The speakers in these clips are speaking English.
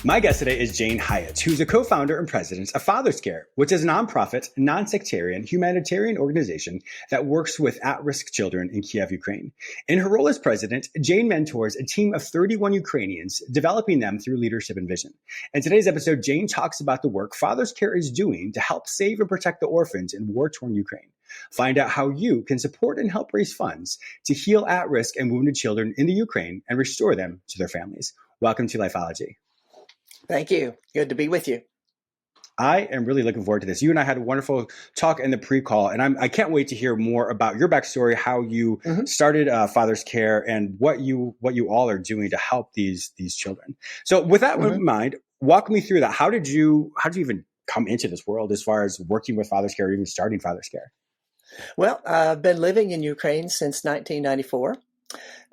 My guest today is Jane Hyatt, who's a co-founder and president of fatherscare, which is a nonprofit, non-sectarian, humanitarian organization that works with at-risk children in Kyiv, Ukraine. In her role as president, Jane mentors a team of 31 Ukrainians, developing them through leadership and vision. In today's episode, Jane talks about the work fatherscare is doing to help save and protect the orphans in war-torn Ukraine. Find out how you can support and help raise funds to heal at-risk and wounded children in the Ukraine and restore them to their families. Welcome to LIFEOLOgy. Thank you. Good to be with you. I am really looking forward to this. You and I had a wonderful talk in the pre-call, and I can't wait to hear more about your backstory, how you started fatherscare, and what you all are doing to help these children. So, with that in mind, walk me through that. How did you even come into this world as far as working with fatherscare or even starting fatherscare? Well, I've been living in Ukraine since 1994,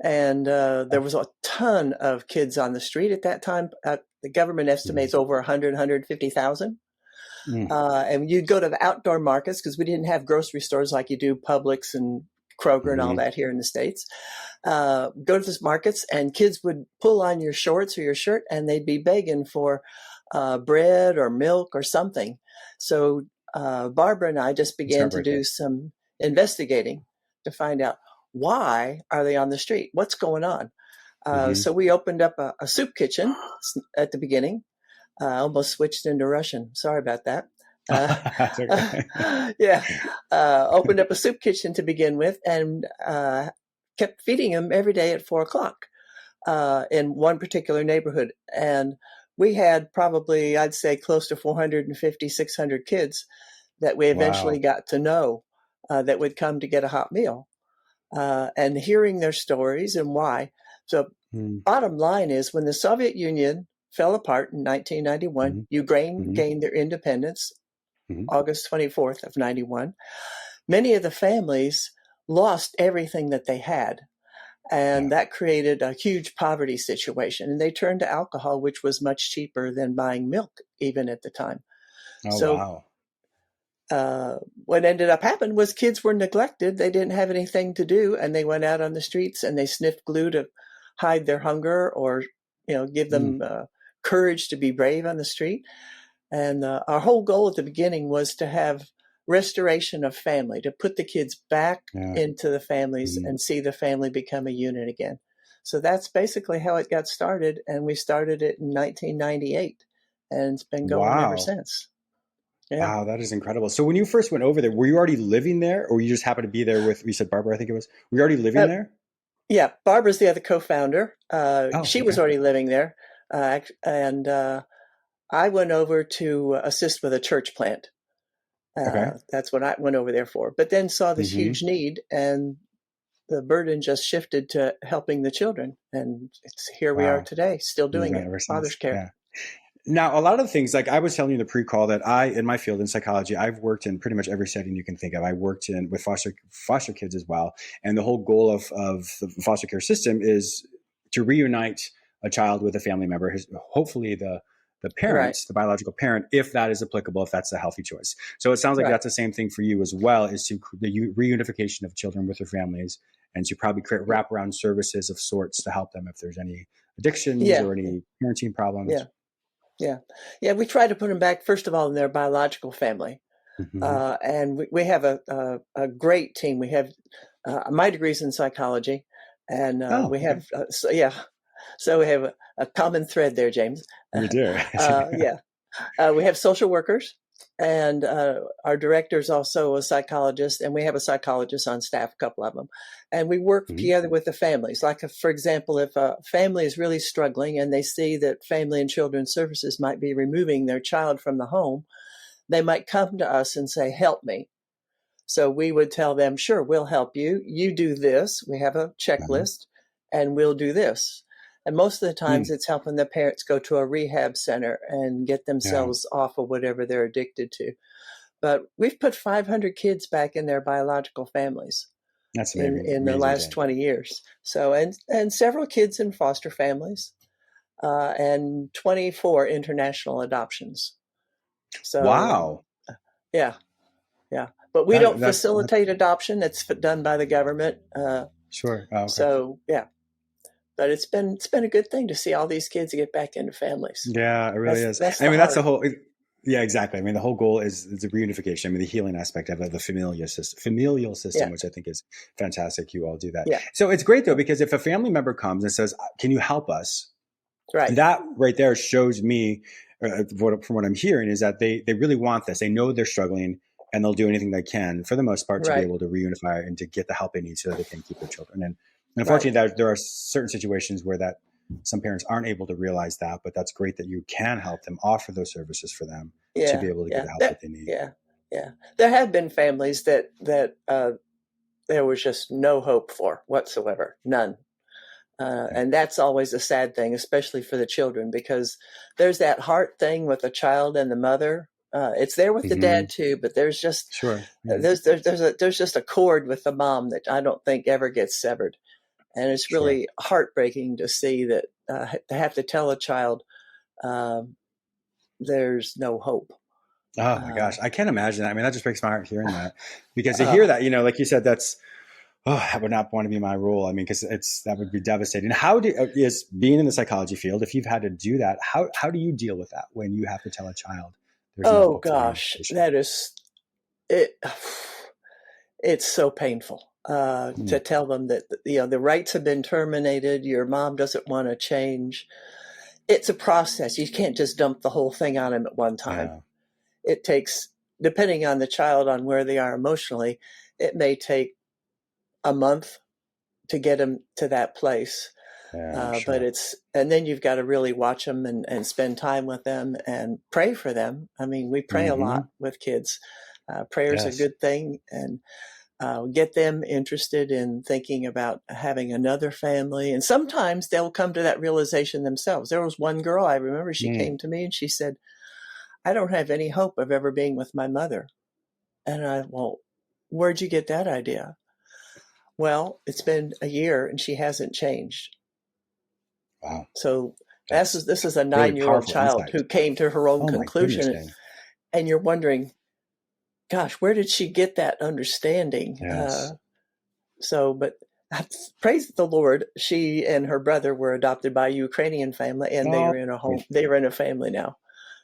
and there was a ton of kids on the street at that time. The government estimates over 150,000. And you'd go to the outdoor markets because we didn't have grocery stores like you do Publix and Kroger and all that here in the States. Go to these markets and kids would pull on your shorts or your shirt and they'd be begging for bread or milk or something. So Barbara and I just began to do some investigating to find out why are they on the street? What's going on? So we opened up a soup kitchen at the beginning. I almost switched into Russian. Sorry about that. That's okay. Opened up a soup kitchen to begin with and kept feeding them every day at 4:00 in one particular neighborhood. And we had probably, I'd say, close to 450, 600 kids that we eventually got to know that would come to get a hot meal. And hearing their stories and why. So bottom line is when the Soviet Union fell apart in 1991, Ukraine gained their independence, August 24th of 91. Many of the families lost everything that they had. And that created a huge poverty situation. And they turned to alcohol, which was much cheaper than buying milk, even at the time. What ended up happening was kids were neglected. They didn't have anything to do. And they went out on the streets and they sniffed glue to hide their hunger or, give them courage to be brave on the street. And our whole goal at the beginning was to have restoration of family, to put the kids back into the families and see the family become a unit again. So that's basically how it got started. And we started it in 1998 and it's been going ever since. Yeah. Wow, that is incredible. So when you first went over there, were you already living there or you just happened to be there with, you said Barbara, I think it was, were you already living there? Yeah, Barbara's the other co-founder. She was already living there. And I went over to assist with a church plant. That's what I went over there for. But then saw this huge need and the burden just shifted to helping the children. And here we are today, still doing it, fatherscare. Yeah. Now, a lot of the things, like I was telling you in the pre-call that in my field in psychology, I've worked in pretty much every setting you can think of. I worked with foster kids as well. And the whole goal of the foster care system is to reunite a child with a family member, hopefully the parents, the biological parent, if that is applicable, if that's a healthy choice. So it sounds like that's the same thing for you as well, is to the reunification of children with their families and to probably create wraparound services of sorts to help them if there's any addictions or any parenting problems. Yeah. We try to put them back, first of all, in their biological family. And we have a great team. We have my degree's in psychology, and we have so we have a common thread there, James. We do. We have social workers, and our director is also a psychologist, and we have a psychologist on staff, a couple of them. And we work together with the families. Like, for example, if a family is really struggling and they see that Family and Children's Services might be removing their child from the home, they might come to us and say, help me. So we would tell them, sure, we'll help you. You do this. We have a checklist, and we'll do this. And most of the times it's helping the parents go to a rehab center and get themselves off of whatever they're addicted to. But we've put 500 kids back in their biological families. That's amazing. In the last 20 years. So, and several kids in foster families, and 24 international adoptions. So, wow. Yeah. But we don't facilitate adoption. It's done by the government. Sure. Oh, okay. So, yeah. but it's been a good thing to see all these kids get back into families. Yeah, it really is. That's I the mean, that's the heart. whole. Yeah, exactly. I mean, the whole goal is the reunification. I mean, the healing aspect of it, the familial system, Yeah, which I think is fantastic. You all do that. yeah, So it's great though, because if a family member comes and says, "Can you help us?" right, That right there shows me, from what I'm hearing, is that they really want this. They know they're struggling, and they'll do anything they can, for the most part, to be right, able to reunify and to get the help they need so that they can keep their children. And right. unfortunately, there are certain situations where that some parents aren't able to realize that, but that's great that you can help them, offer those services for them to Yeah, be able to get yeah, the help that they need. yeah, yeah. There have been families that there was just no hope for whatsoever, none. Yeah. And that's always a sad thing, especially for the children, because there's that heart thing with the child and the mother. It's there with the Mm-hmm. dad too, but there's just Sure. Yeah. there's just a cord with the mom that I don't think ever gets severed, and it's Sure. really heartbreaking to see that to have to tell a child um, there's no hope. Oh my Uh, gosh, I can't imagine that. I mean, that just breaks my heart hearing that, because to hear uh, that, like you said, that's, oh, I would not want to be my role. I mean, because that would be devastating. How is being in the psychology field, if you've had to do that, how do you deal with that when you have to tell a child there's no oh hope for gosh, reunification? that is it. It's so painful Hmm. to tell them that the rights have been terminated. Your mom doesn't want to change. It's a process. You can't just dump the whole thing on them at one time. Yeah. It takes, depending on the child, on where they are emotionally, it may take a month to get them to that place. Yeah, I'm But sure. and then you've got to really watch them and spend time with them and pray for them. I mean, we pray a Hmm. lot with kids. Prayer's a Yes. good thing. And get them interested in thinking about having another family. And sometimes they'll come to that realization themselves. There was one girl, I remember, she Mm. came to me and she said, I don't have any hope of ever being with my mother. And well, where'd you get that idea? Well, it's been a year and she hasn't changed. Wow. So That's this is a really 9-year-old powerful child insight. who came to her own Oh my goodness, conclusion. Jane. And you're wondering, gosh, where did she get that understanding? Yes. But praise the Lord, she and her brother were adopted by a Ukrainian family, and they Oh, are in a home. wonderful. They are in a family now.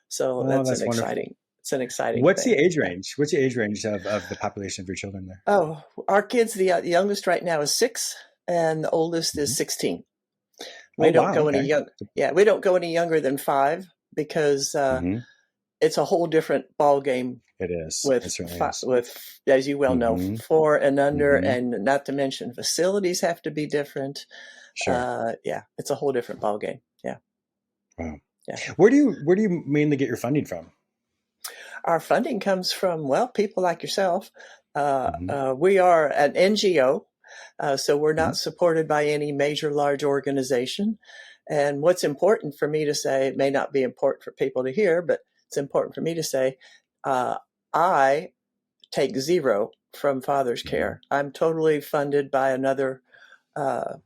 So Oh, that's wonderful. it's an exciting What's the thing. age Yeah. range? What's the age range of the population of your children there? Oh, our kids, the youngest right now is 6, and the oldest Hmm. is 16. Oh, We don't wow. go any Okay. young. Yeah, we don't go any younger than 5 because Hmm. it's a whole different ball game It is. It with certainly is. as you well know, Hmm. 4 and under, Hmm. and not to mention facilities have to be different. Sure. Yeah, it's a whole different ball game. Yeah, Wow. yeah. Where do you mainly get your funding from? Our funding comes from, well, people like yourself. Hmm. We are an NGO, so we're Hmm. not supported by any major large organization. And what's important for me to say, it may not be important for people to hear, but it's important for me to say, uh, I take zero from Hmm. fatherscare. I'm totally funded by another uh,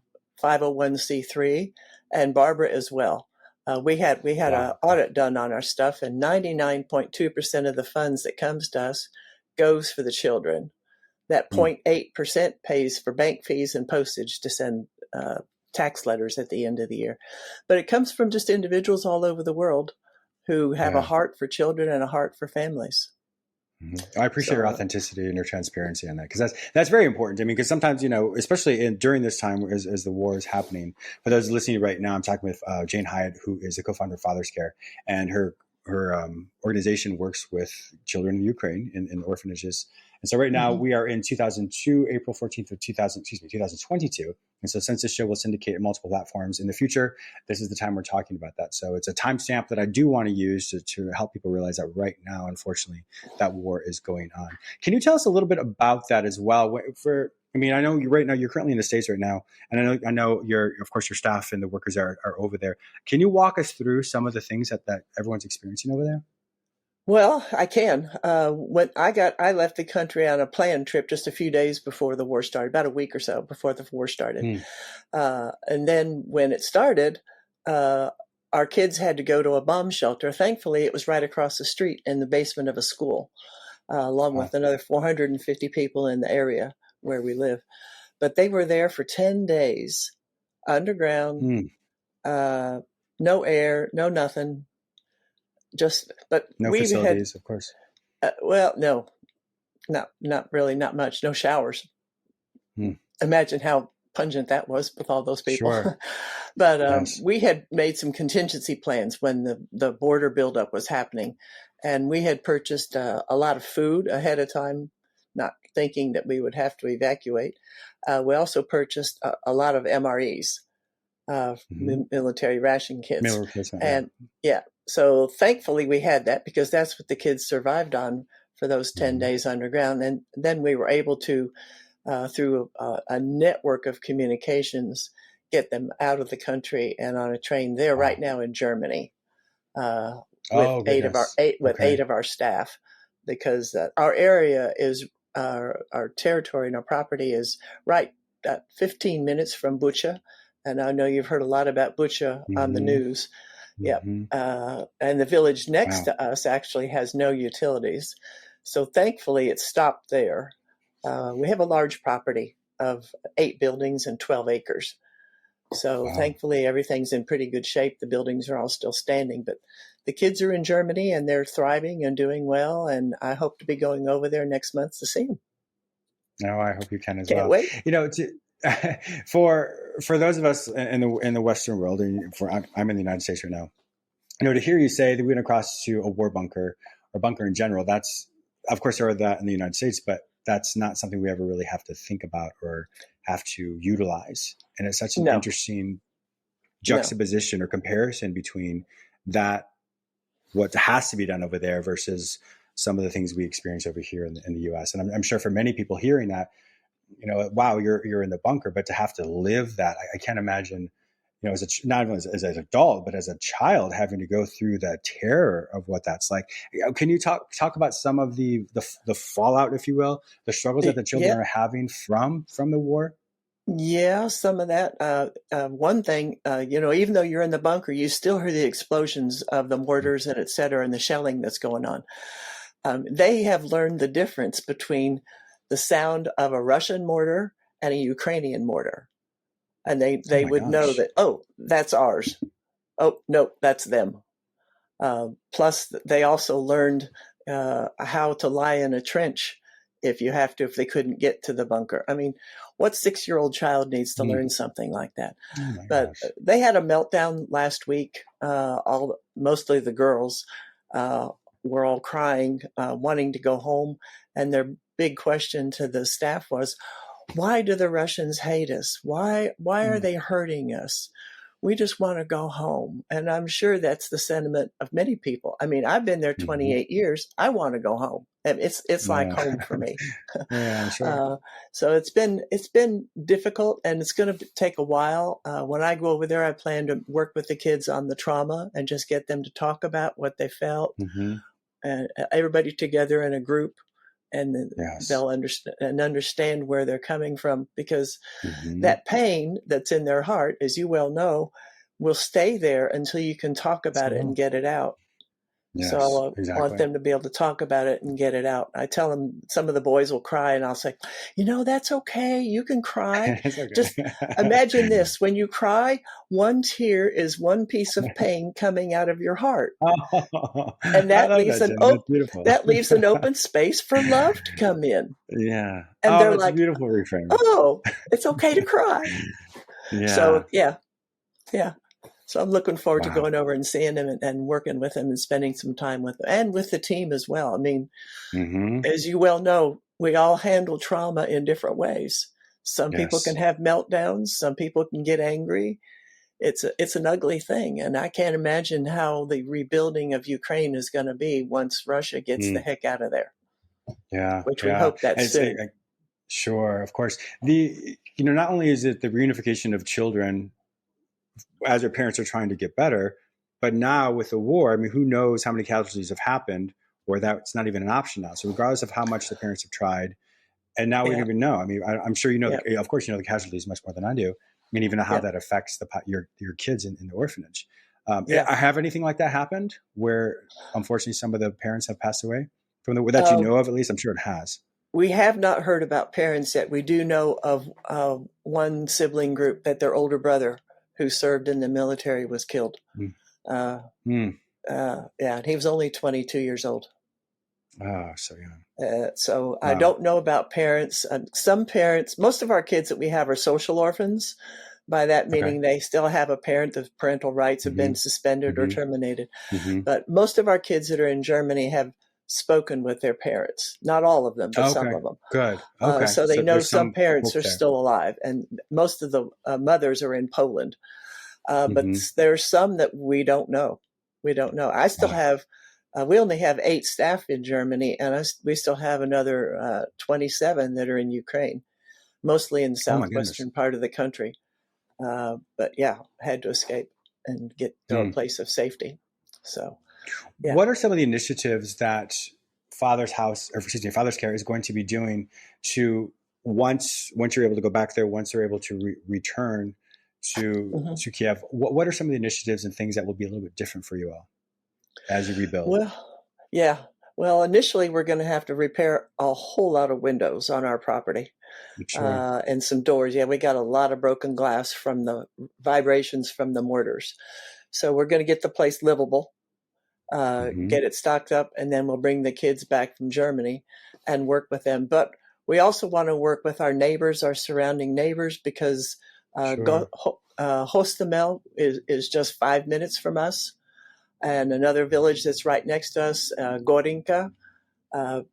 501c3, and Barbara as well. We had an Wow. Okay. audit done on our stuff, and 99.2% of the funds that comes to us goes for the children. That Mm. 0.8% pays for bank fees and postage to send tax letters at the end of the year. But it comes from just individuals all over the world who have a Yeah. heart for children and a heart for families. Mhm. I appreciate your So, authenticity and your transparency on that, because that's very important. I mean, because sometimes, especially during this time as the war is happening. For those listening right now, I'm talking with Jane Hyatt, who is a co-founder of FathersCare, and her organization works with children in Ukraine in orphanages. And so right now mhm. we are in 2002, April 14th of 2022. And so since this show will syndicate in multiple platforms in the future, this is the time we're talking about that. So it's a timestamp that I do want to use to help people realize that right now, unfortunately, that war is going on. Can you tell us a little bit about that as well? I know right now you're currently in the States right now, and I know of course your staff and the workers are over there. Can you walk us through some of the things that everyone's experiencing over there? Well, I can. When I left the country on a planned trip just a few days before the war started, about a week or so before the war started. Hmm. And then when it started, uh, our kids had to go to a bomb shelter. Thankfully, it was right across the street in the basement of a school, along Wow. with another 450 people in the area where we live. But they were there for 10 days underground, Mm. no air, no nothing. But No we had, facilities, of course. well, no, not really, not much, no showers. Mm. Imagine how pungent that was with all those people. Sure. But Yes. we had made some contingency plans when the border buildup was happening. And we had purchased a lot of food ahead of time, not thinking that we would have to evacuate. We also purchased a lot of MREs, military ration kits. Meal replacement. And yeah, so thankfully we had that because that's what the kids survived on for those 10 days underground. And then we were able to, through a network of communications, get them out of the country and on a train. They're right now in Germany with eight of our staff, because our area is our territory and our property is right at 15 minutes from Bucha. And I know you've heard a lot about Bucha on the news. Yeah. And the village next to us actually has no utilities. So thankfully it stopped there. We have a large property of 8 buildings and 12 acres. So thankfully everything's in pretty good shape. The buildings are all still standing, but the kids are in Germany and they're thriving and doing well. And I hope to be going over there next month to see them. No, I hope you can as Can't well. wait. You know, for those of us in the Western world, and I'm in the United States right now, you know, to hear you say that we went across to a war bunker or bunker in general, that's, of course, there are that in the United States, but that's not something we ever really have to think about or have to utilize. And it's such an interesting juxtaposition or comparison between that, what has to be done over there versus some of the things we experience over here in the U.S. And I'm sure for many people hearing that, you know, wow, you're in the bunker, but to have to live that, I can't imagine, you know, not only as an adult, but as a child having to go through the terror of what that's like. Can you talk about some of the fallout, if you will, the struggles that the children are having from the war? Yeah, some of that. One thing, you know, even though you're in the bunker, you still hear the explosions of the mortars and et cetera, and the shelling that's going on. They have learned the difference between the sound of a Russian mortar and a Ukrainian mortar. And they would know that, oh, that's ours. Oh, no, that's them. Plus, they also learned how to lie in a trench if they couldn't get to the bunker. I mean, what 6-year-old child needs to learn something like that? But they had a meltdown last week. Mostly the girls were all crying, wanting to go home. And their big question to the staff was, why do the Russians hate us? Why are they hurting us? We just want to go home. And I'm sure that's the sentiment of many people. I mean, I've been there 28 years. I want to go home. And it's like home for me. Yeah, sure. So it's been difficult, and it's going to take a while. When I go over there, I plan to work with the kids on the trauma and just get them to talk about what they felt. And everybody together in a group. And then they'll understand where they're coming from, because that pain that's in their heart, as you well know, will stay there until you can talk about it and get it out. Yes, so I want them to be able to talk about it and get it out. I tell them, some of the boys will cry, and I'll say, you know, that's okay. You can cry. Okay. Just imagine this. When you cry, one tear is one piece of pain coming out of your heart. And that leaves an open space for love to come in. Yeah. And they're that's like, a beautiful reframe. Oh, it's okay to cry. So, yeah. So I'm looking forward to going over and seeing them and working with them and spending some time with them and with the team as well. I mean, as you well know, we all handle trauma in different ways. Some people can have meltdowns. Some people can get angry. It's an ugly thing. And I can't imagine how the rebuilding of Ukraine is going to be once Russia gets the heck out of there. Yeah. Which we hope that's soon. Sure, of course. Not only is it the reunification of children as their parents are trying to get better, but now with the war, I mean, who knows how many casualties have happened where that's not even an option now. So regardless of how much the parents have tried, and now we don't even know. I mean, I'm sure you know, of course, you know the casualties much more than I do. I mean, even how that affects your kids in the orphanage. Have anything like that happened where, unfortunately, some of the parents have passed away from that you know of? At least, I'm sure it has. We have not heard about parents yet. We do know of one sibling group that their older brother who served in the military was killed. Mm. Uh, Mm. and he was only 22 years old. Oh, so young. So I Wow. don't know about parents. Some parents, most of our kids that we have are social orphans. By that Okay. meaning they still have a parent. The parental rights have been Mm-hmm. suspended or Mm-hmm. terminated. Mm-hmm. But most of our kids that are in Germany have spoken with their parents. Not all of them, but some Okay. of them. Good. Okay. So they So know there's some some parents hope are there. still alive, and most of the mothers are in Poland. But Mm-hmm. there's some that we don't know. We don't know. I still Ah. have, we only have 8 staff in Germany, and we still have another 27 that are in Ukraine, mostly in the Oh my goodness. southwestern part of the country. But yeah, had to escape and get to a Mm. place of safety. So, yeah. What are some of the initiatives that Father's Care is going to be doing to once you're able to go back there, once they're able to return Mhm. to Kiev? What are some of the initiatives and things that will be a little bit different for you all as you rebuild? Well, yeah. Well, initially, we're going to have to repair a whole lot of windows on our property. Sure. And some doors. Yeah, we got a lot of broken glass from the vibrations from the mortars. So we're going to get the place livable, Mm-hmm. get it stocked up, and then we'll bring the kids back from Germany and work with them. But we also want to work with our neighbors, our surrounding neighbors, because Sure. Hostomel is just 5 minutes from us. And another village that's right next to us, Gorinka,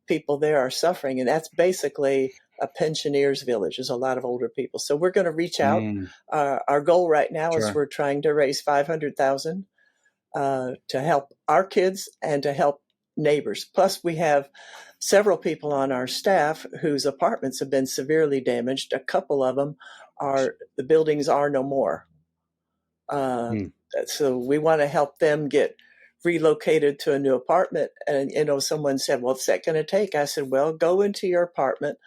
people there are suffering. And that's basically a pensioners village. There's a lot of older people. So we're going to reach out. Mm. Our goal right now is Sure. we're trying to raise 500,000 to help our kids and to help neighbors. Plus, we have several people on our staff whose apartments have been severely damaged. A couple of them the buildings are no more. Mm. So we want to help them get relocated to a new apartment. And, someone said, well, what's that going to take? I said, well, go into your apartment,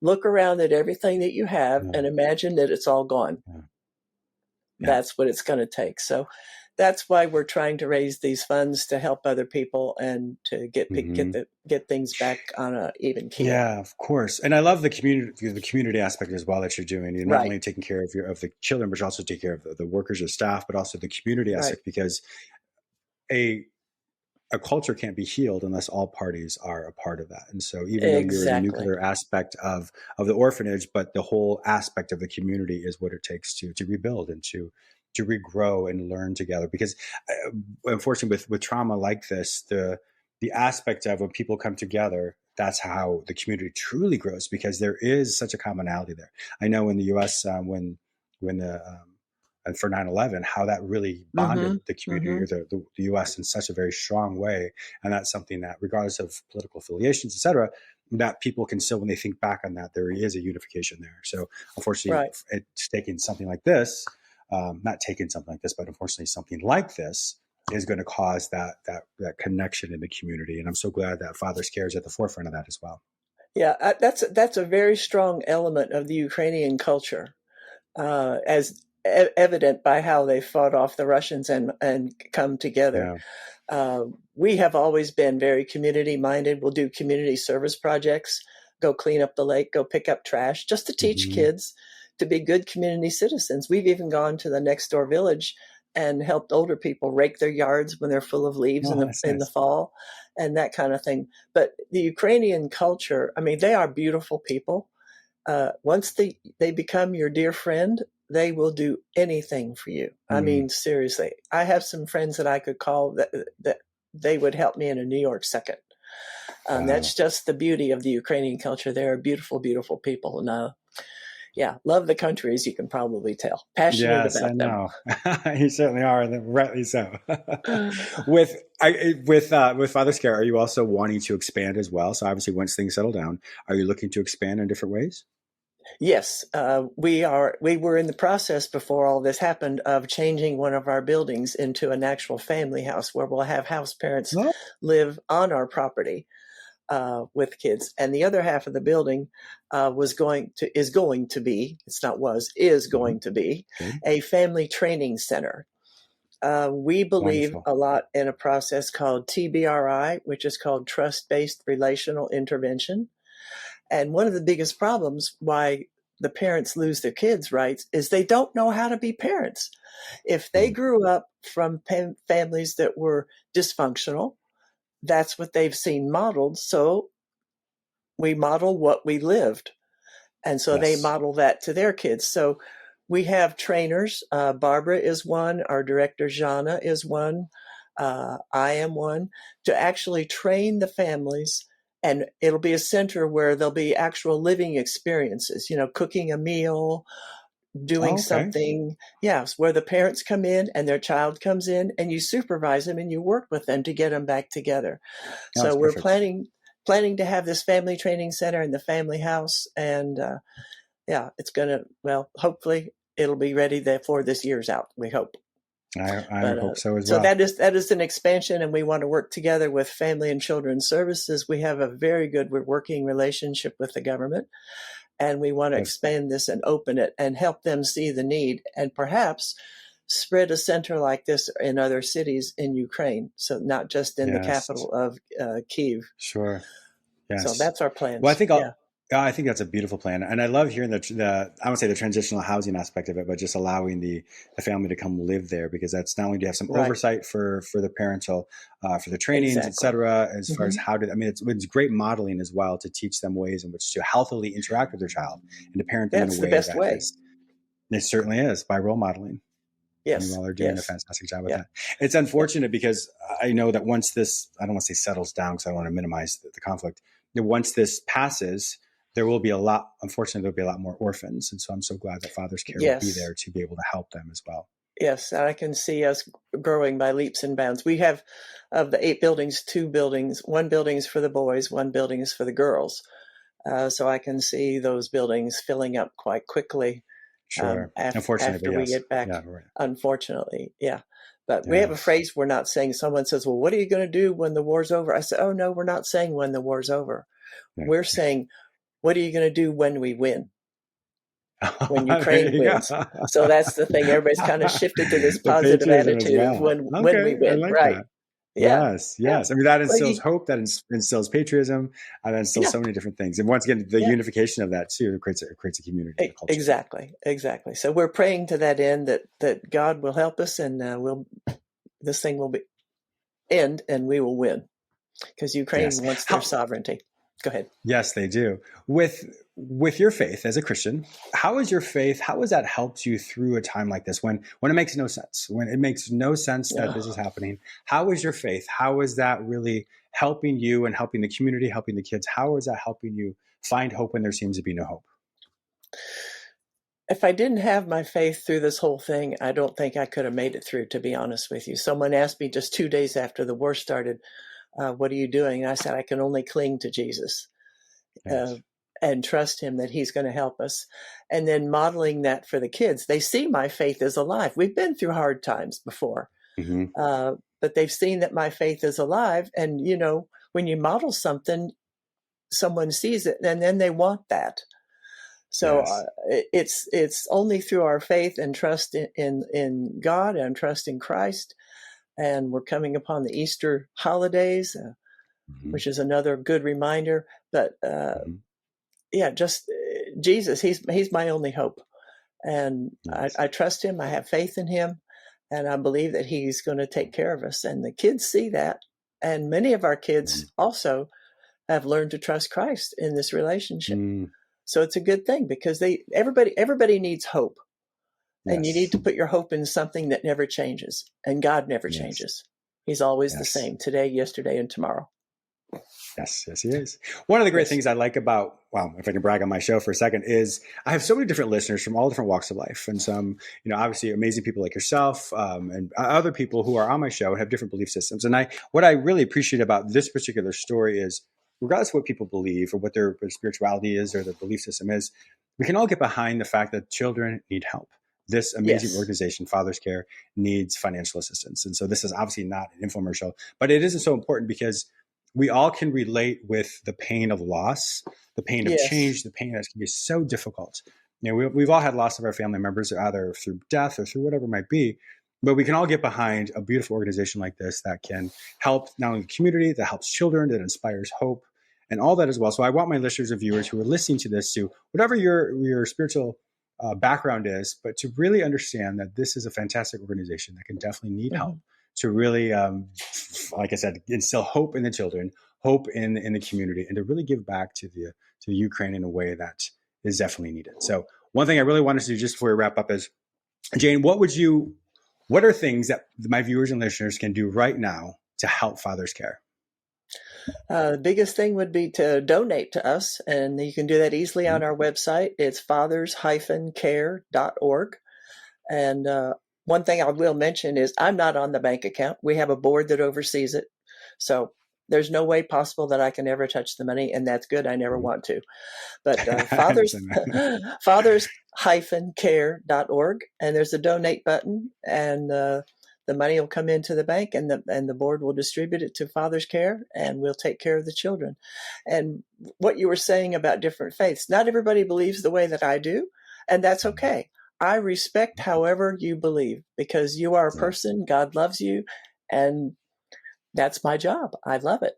look around at everything that you have, Yeah. and imagine that it's all gone. Yeah. That's what it's going to take. So that's why we're trying to raise these funds to help other people and to get things back on an even keel. Yeah, of course. And I love the community aspect as well that you're doing. You're not only taking care of the children, but you also take care of the workers, your staff, but also the community aspect, because a culture can't be healed unless all parties are a part of that. And so even though you're in the Exactly. nuclear aspect of the orphanage, but the whole aspect of the community is what it takes to rebuild and to regrow and learn together. Because unfortunately with trauma like this, the aspect of when people come together, that's how the community truly grows, because there is such a commonality there. I know in the US, when the and for 9/11, how that really bonded the community or the U.S. in such a very strong way. And that's something that, regardless of political affiliations, et cetera, that people can still, when they think back on that, there is a unification there. So unfortunately, it's taking something like this, not taking something like this, but unfortunately something like this is going to cause that connection in the community. And I'm so glad that Father's Care is at the forefront of that as well. Yeah, that's a very strong element of the Ukrainian culture, as evident by how they fought off the Russians and come together. Yeah. We have always been very community minded. We'll do community service projects, go clean up the lake, go pick up trash, just to teach kids to be good community citizens. We've even gone to the next door village and helped older people rake their yards when they're full of leaves in the fall and that kind of thing. But the Ukrainian culture, I mean, they are beautiful people. Once they become your dear friend, they will do anything for you. I mean, seriously, I have some friends that I could call that they would help me in a New York second. Wow. That's just the beauty of the Ukrainian culture. They're beautiful, beautiful people. And love the country, as you can probably tell. Passionate about them. You certainly are, and rightly so. with Father's Care, are you also wanting to expand as well? So obviously, once things settle down, are you looking to expand in different ways? Yes, we are. We were in the process before all this happened of changing one of our buildings into an actual family house where we'll have house parents live on our property with kids, and the other half of the building is going to be a family training center. We believe Wonderful. a lot in a process called TBRI, which is called trust-based relational intervention. And one of the biggest problems why the parents lose their kids' rights is they don't know how to be parents. If they grew up from families that were dysfunctional, that's what they've seen modeled. So we model what we lived. And so they Yes. model that to their kids. So we have trainers. Barbara is one. Our director, Jana, is one. I am one, to actually train the families. And it'll be a center where there'll be actual living experiences, cooking a meal, doing Oh, okay. something. Yes, where the parents come in and their child comes in and you supervise them and you work with them to get them back together. Yeah, So that's we're perfect. planning to have this family training center in the family house. And it's going to, well, hopefully it'll be ready there for this year's out, we hope. I But hope so as so well. that is an expansion, and we want to work together with Family and Children's Services. We have a very good working relationship with the government, and we want to That's expand this and open it and help them see the need, and perhaps spread a center like this in other cities in Ukraine. So not just in the yes, capital of Kyiv. sure. So Yes. that's our Well, plans. Yeah. I think that's a beautiful plan, and I love hearing the I would say the transitional housing aspect of it, but just allowing the family to come live there, because that's not only do you have some Right. oversight for the parental, for the trainings, Exactly. etc. As far as Mm-hmm. how to, I mean, it's great modeling as well to teach them ways in which to healthily interact with their child and to parent them in That's a the way best that way. is. It certainly is by role modeling. And you Yes. all are doing a Yes. fantastic job with Yeah. that. It's Yeah. unfortunate because I know that once this, I don't want to say settles down because I don't want to minimize the conflict. That once this passes, there will be unfortunately, there'll be a lot more orphans. And so I'm so glad that Father's Care will be Yes. there to be able to help them as well. Yes, I can see us growing by leaps and bounds. We have, of the 8 buildings, 2 buildings. One building is for the boys, one building is for the girls. So I can see those buildings filling up quite quickly Sure. Unfortunately, after but we yes. get back. Yeah. Right. Unfortunately, yeah. But we have a Yes. phrase we're not saying. Someone says, "Well, what are you going to do when the war's over?" I said, "Oh no, we're not saying when the war's over. Right. We're saying, what are you going to do when we win?" When There Ukraine you go. wins. So that's the thing. Everybody's kind of shifted to this The positive patriotism as attitude of well. when we Okay. I win. like Right. that. Yeah. Yes, Yeah. yes. I mean, that Well, instills hope, that instills patriotism, and that instills yeah. so many different things. And once again, the Yeah. unification of that too creates a community and a culture. Exactly. So we're praying to that end that God will help us, and this thing will end, and we will win, because Ukraine Yes. wants their sovereignty. Go ahead. Yes, they do. With your faith as a Christian, how has that helped you through a time like this when it makes no sense, when it makes no sense that this is happening? How is your faith? How is that really helping you and helping the community, helping the kids? How is that helping you find hope when there seems to be no hope? If I didn't have my faith through this whole thing, I don't think I could have made it through, to be honest with you. Someone asked me just 2 days after the war started, what are you doing? And I said, I can only cling to Jesus. Yes. And trust him that he's going to help us. And then modeling that for the kids. They see my faith is alive. We've been through hard times before, Mm-hmm. but they've seen that my faith is alive. And, when you model something, someone sees it and then they want that. So Yes. it's only through our faith and trust in God and trust in Christ. And we're coming upon the Easter holidays, Mm-hmm. which is another good reminder. But Mm-hmm. just Jesus, he's my only hope. And Yes. I trust him. I have faith in him. And I believe that he's going to take care of us. And the kids see that. And many of our kids also have learned to trust Christ in this relationship. Mm-hmm. So it's a good thing, because everybody needs hope. Yes. And you need to put your hope in something that never changes. And God never changes. He's always the same, today, yesterday, and tomorrow. Yes, he is. One of the great things I like about, if I can brag on my show for a second, is I have so many different listeners from all different walks of life. And some, obviously amazing people like yourself, and other people who are on my show have different belief systems. And what I really appreciate about this particular story is, regardless of what people believe or what their spirituality is or their belief system is, we can all get behind the fact that children need help. This amazing organization, fatherscare, needs financial assistance. And so this is obviously not an infomercial, but it isn't so important because we all can relate with the pain of loss, the pain of change, the pain that can be so difficult. We've all had loss of our family members, either through death or through whatever it might be. But we can all get behind a beautiful organization like this that can help not only the community, that helps children, that inspires hope. and all that as well. So I want my listeners and viewers who are listening to this to, whatever your spiritual background is, but to really understand that this is a fantastic organization that can definitely need help to really, like I said, instill hope in the children, hope in the community, and to really give back to Ukraine in a way that is definitely needed. So one thing I really wanted to do just before we wrap up is, Jane, what are things that my viewers and listeners can do right now to help Fathers Care? The biggest thing would be to donate to us, and you can do that easily on our website. It's fatherscaretheark. And one thing I will mention is I'm not on the bank account. We have a board that oversees it. So there's no way possible that I can ever touch the money, and that's good. I never want to. But fathers-care.org, and there's a donate button, and the money will come into the bank, and the board will distribute it to Fathers Care, and we'll take care of the children. And what you were saying about different faiths, not everybody believes the way that I do, and that's okay. I respect however you believe, because you are a person, God loves you, and that's my job. I love it.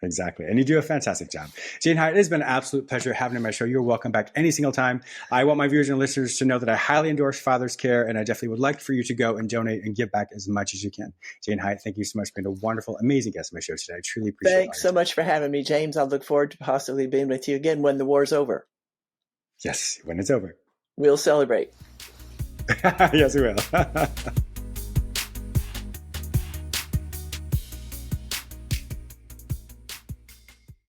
Exactly. And you do a fantastic job. Jane Hyatt, it has been an absolute pleasure having you on my show. You're welcome back any single time. I want my viewers and listeners to know that I highly endorse Fathers Care, and I definitely would like for you to go and donate and give back as much as you can. Jane Hyatt, thank you so much for being a wonderful, amazing guest on my show today. I truly appreciate it. Thanks so much for having me, James. I look forward to possibly being with you again when the war's over. Yes, when it's over. We'll celebrate. Yes, we will.